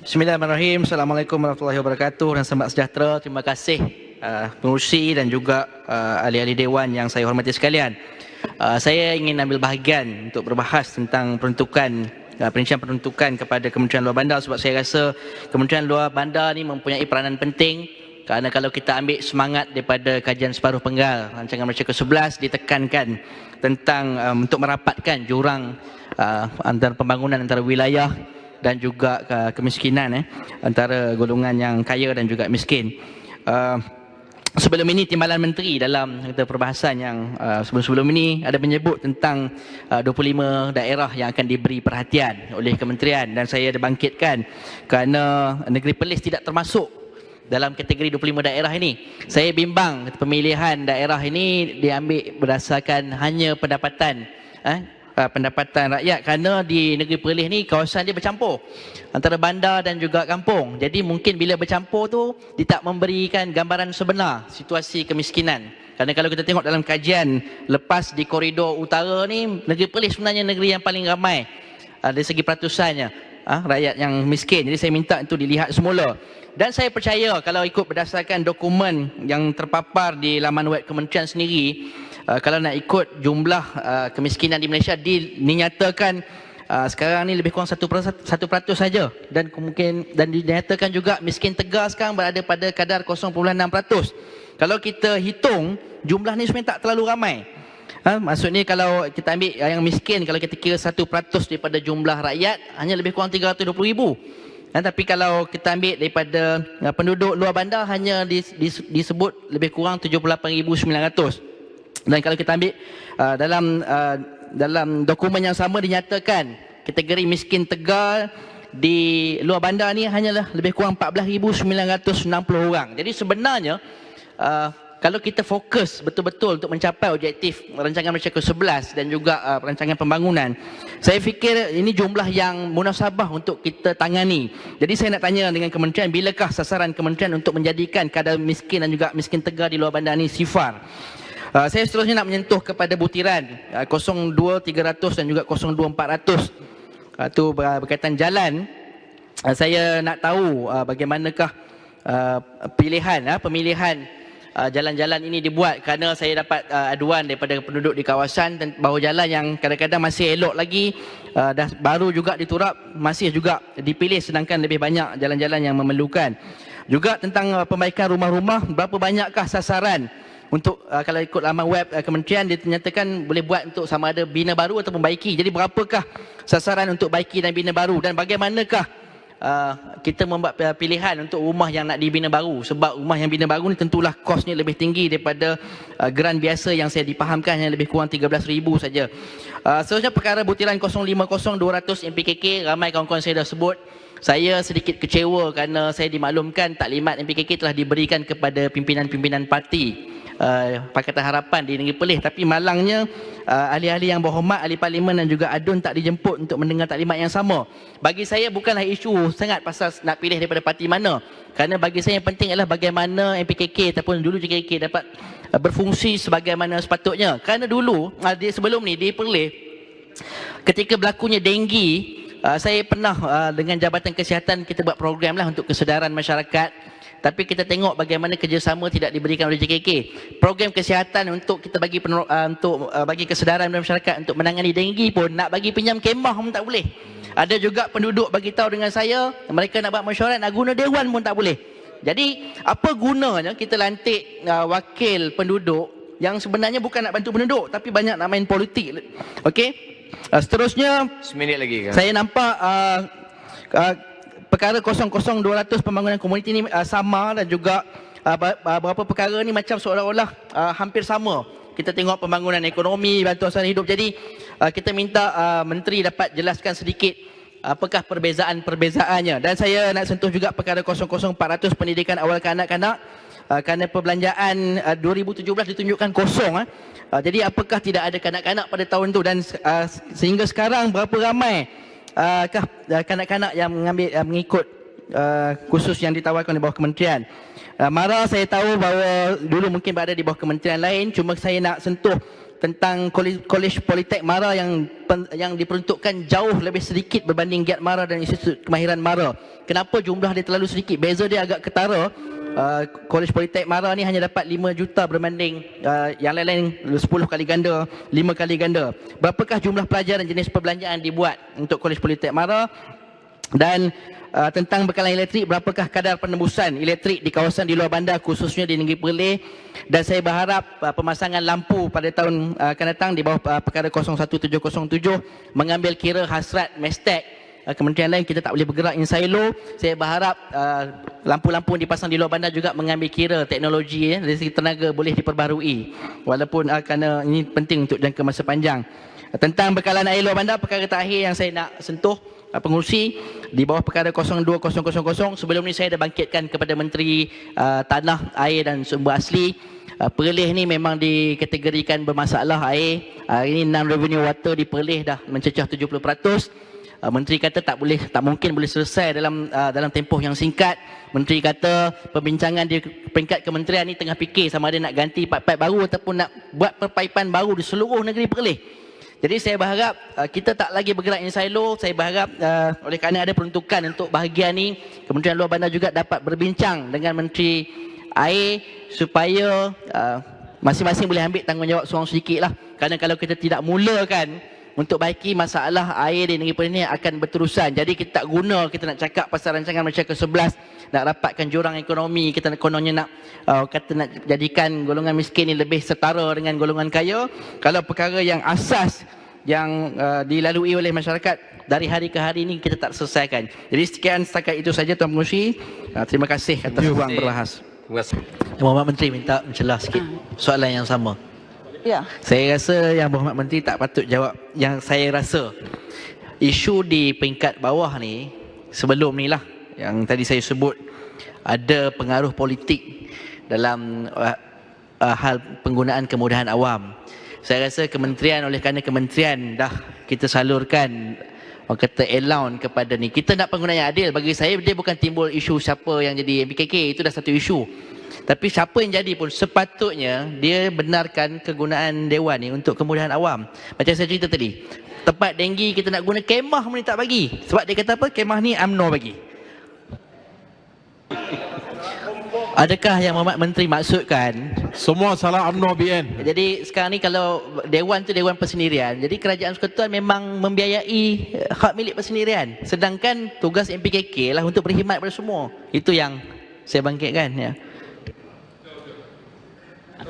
Bismillahirrahmanirrahim. Assalamualaikum warahmatullahi wabarakatuh dan selamat sejahtera. Terima kasih pengurusi dan juga ahli-ahli Dewan yang saya hormati sekalian. Saya ingin ambil bahagian untuk berbahas tentang peruntukan perincian peruntukan kepada Kementerian Luar Bandar, sebab saya rasa Kementerian Luar Bandar ni mempunyai peranan penting. Kerana kalau kita ambil semangat daripada kajian separuh penggal rancangan Malaysia ke-11, ditekankan tentang untuk merapatkan jurang antara pembangunan antara wilayah dan juga kemiskinan antara golongan yang kaya dan juga miskin. Sebelum ini Timbalan Menteri dalam perbahasan yang sebelum-sebelum ini ada menyebut tentang 25 daerah yang akan diberi perhatian oleh kementerian, dan saya ada bangkitkan kerana negeri Perlis tidak termasuk dalam kategori 25 daerah ini. Saya bimbang pemilihan daerah ini diambil berdasarkan hanya pendapatan rakyat, kerana di negeri Perlis ni kawasan dia bercampur antara bandar dan juga kampung. Jadi mungkin bila bercampur tu dia tak memberikan gambaran sebenar situasi kemiskinan. Kerana kalau kita tengok dalam kajian lepas di koridor utara ni, negeri Perlis sebenarnya negeri yang paling ramai dari segi peratusannya rakyat yang miskin. Jadi saya minta itu dilihat semula. Dan saya percaya kalau ikut berdasarkan dokumen yang terpapar di laman web kementerian sendiri, kalau nak ikut jumlah kemiskinan di Malaysia dinyatakan sekarang ni lebih kurang 1% saja, dan dinyatakan juga miskin tegar sekarang berada pada kadar 0.6%. Kalau kita hitung jumlah ni sebenarnya tak terlalu ramai. Maksudnya kalau kita ambil yang miskin, kalau kita kira 1% daripada jumlah rakyat, hanya lebih kurang 320,000. Tapi kalau kita ambil daripada penduduk luar bandar, hanya disebut lebih kurang 78,900. Dan kalau kita ambil dalam dokumen yang sama dinyatakan kategori miskin tegar di luar bandar ni hanyalah lebih kurang 14,960 orang. Jadi sebenarnya kalau kita fokus betul-betul untuk mencapai objektif rancangan Malaysia ke-11 dan juga rancangan pembangunan, saya fikir ini jumlah yang munasabah untuk kita tangani. Jadi saya nak tanya dengan kementerian, bilakah sasaran kementerian untuk menjadikan kadar miskin dan juga miskin tegar di luar bandar ini sifar? Saya seterusnya nak menyentuh kepada butiran 02,300 dan juga 02,400. Itu berkaitan jalan. Saya nak tahu bagaimanakah pemilihan jalan-jalan ini dibuat, kerana saya dapat aduan daripada penduduk di kawasan bahawa jalan yang kadang-kadang masih elok lagi, dah baru juga diturap, masih juga dipilih, sedangkan lebih banyak jalan-jalan yang memerlukan. Juga tentang perbaikan rumah-rumah, berapa banyakkah sasaran untuk kalau ikut laman web kementerian dinyatakan boleh buat untuk sama ada bina baru atau membaiki. Jadi berapakah sasaran untuk baiki dan bina baru, dan bagaimanakah kita membuat pilihan untuk rumah yang nak dibina baru, sebab rumah yang bina baru ni tentulah kosnya lebih tinggi daripada geran biasa yang saya dipahamkan yang lebih kurang 13,000 saja. Seterusnya perkara butiran 050200 MPKK, ramai kawan-kawan saya dah sebut. Saya sedikit kecewa kerana saya dimaklumkan taklimat MPKK telah diberikan kepada pimpinan-pimpinan parti Pakatan Harapan di negeri Perlis, tapi malangnya ahli-ahli yang berhormat, ahli parlimen dan juga ADUN tak dijemput untuk mendengar taklimat yang sama. Bagi saya bukanlah isu sangat pasal nak pilih daripada parti mana, kerana bagi saya yang penting adalah bagaimana MPKK ataupun dulu JKK dapat berfungsi sebagaimana sepatutnya. Kerana dulu sebelum ni di Perlis, ketika berlakunya denggi, saya pernah dengan Jabatan Kesihatan kita buat program lah untuk kesedaran masyarakat. Tapi kita tengok bagaimana kerjasama tidak diberikan oleh JKK. Program kesihatan untuk kita bagi bagi kesedaran masyarakat untuk menangani denggi pun, nak bagi pinjam kemah pun tak boleh. Ada juga penduduk bagi tahu dengan saya, mereka nak buat mesyuarat, nak guna dewan pun tak boleh. Jadi apa gunanya kita lantik wakil penduduk yang sebenarnya bukan nak bantu penduduk, tapi banyak nak main politik. Okey. Seterusnya, seminit lagi kan? Saya nampak perkara 00200 pembangunan komuniti ni sama, dan juga beberapa perkara ni macam seolah-olah hampir sama. Kita tengok pembangunan ekonomi, bantuan sara hidup. Jadi kita minta menteri dapat jelaskan sedikit apakah perbezaan-perbezaannya. Dan saya nak sentuh juga perkara 00400 pendidikan awal kanak-kanak, kerana perbelanjaan 2017 ditunjukkan kosong. Jadi apakah tidak ada kanak-kanak pada tahun tu, dan sehingga sekarang berapa ramai kanak-kanak yang mengikut khusus yang ditawarkan di bawah kementerian. Mara saya tahu bahawa dulu mungkin berada di bawah kementerian lain, cuma saya nak sentuh tentang Kolej Politek Mara yang diperuntukkan jauh lebih sedikit berbanding Giat Mara dan Institut Kemahiran Mara. Kenapa jumlah dia terlalu sedikit? Beza dia agak ketara. Kolej Politek Mara ni hanya dapat 5 juta berbanding yang lain-lain 10 kali ganda, 5 kali ganda. Berapakah jumlah pelajar dan jenis perbelanjaan dibuat untuk Kolej Politek Mara? Dan tentang bekalan elektrik, berapakah kadar penembusan elektrik di kawasan di luar bandar khususnya di Negeri Perlis? Dan saya berharap pemasangan lampu pada tahun akan datang di bawah perkara 01707 mengambil kira hasrat Mestek. Kementerian lain kita tak boleh bergerak in silo. Saya berharap lampu-lampu yang dipasang di luar bandar juga mengambil kira teknologi dari segi tenaga boleh diperbarui, walaupun kerana ini penting untuk jangka masa panjang. Tentang bekalan air luar bandar, perkara terakhir yang saya nak sentuh pengurusi di bawah perkara 02000. Sebelum ni saya dah bangkitkan kepada Menteri Tanah, Air dan Sumber Asli. Perlis ni memang dikategorikan bermasalah air. Ini non-revenue water di Perlis dah mencecah 70%. Menteri kata tak mungkin boleh selesai dalam tempoh yang singkat. Menteri kata perbincangan di peringkat kementerian ni tengah fikir sama ada nak ganti pipe-pipe baru ataupun nak buat perpaipan baru di seluruh negeri Perlis. Jadi saya berharap kita tak lagi bergerak in silo. Saya berharap oleh kerana ada peruntukan untuk bahagian ni, Kementerian Luar Bandar juga dapat berbincang dengan Menteri Air supaya masing-masing boleh ambil tanggungjawab seorang sedikit lah. Kerana kalau kita tidak mulakan untuk baiki masalah air di negeri Perlis ni akan berterusan. Jadi kita tak guna kita nak cakap pasal rancangan Malaysia ke-11 nak rapatkan jurang ekonomi, kita kononnya nak jadikan golongan miskin ni lebih setara dengan golongan kaya, kalau perkara yang asas yang dilalui oleh masyarakat dari hari ke hari ni kita tak selesaikan. Jadi sekian setakat itu saja Tuan Pengerusi. Terima kasih atas ruang berbahas. Terima kasih. Muhammad Menteri minta mencelah sikit soalan yang sama. Ya. Saya rasa yang Muhammad Menteri tak patut jawab. Yang saya rasa isu di peringkat bawah ni sebelum ni lah yang tadi saya sebut, ada pengaruh politik dalam hal penggunaan kemudahan awam. Saya rasa kementerian, oleh kerana kementerian dah kita salurkan orang kata allowance kepada ni, kita nak penggunaan yang adil. Bagi saya dia bukan timbul isu siapa yang jadi MPKK, itu dah satu isu. Tapi siapa yang jadi pun sepatutnya dia benarkan kegunaan dewan ni untuk kemudahan awam. Macam saya cerita tadi, tempat denggi kita nak guna kemah pun tak bagi. Sebab dia kata apa? Kemah ni UMNO bagi. Adakah yang Muhammad Menteri maksudkan Semua salah UMNO BN. jadi sekarang ni kalau dewan tu dewan persendirian, jadi kerajaan persekutuan memang membiayai hak milik persendirian, sedangkan tugas MPKK lah untuk berkhidmat pada semua. Itu yang saya bangkitkan ya.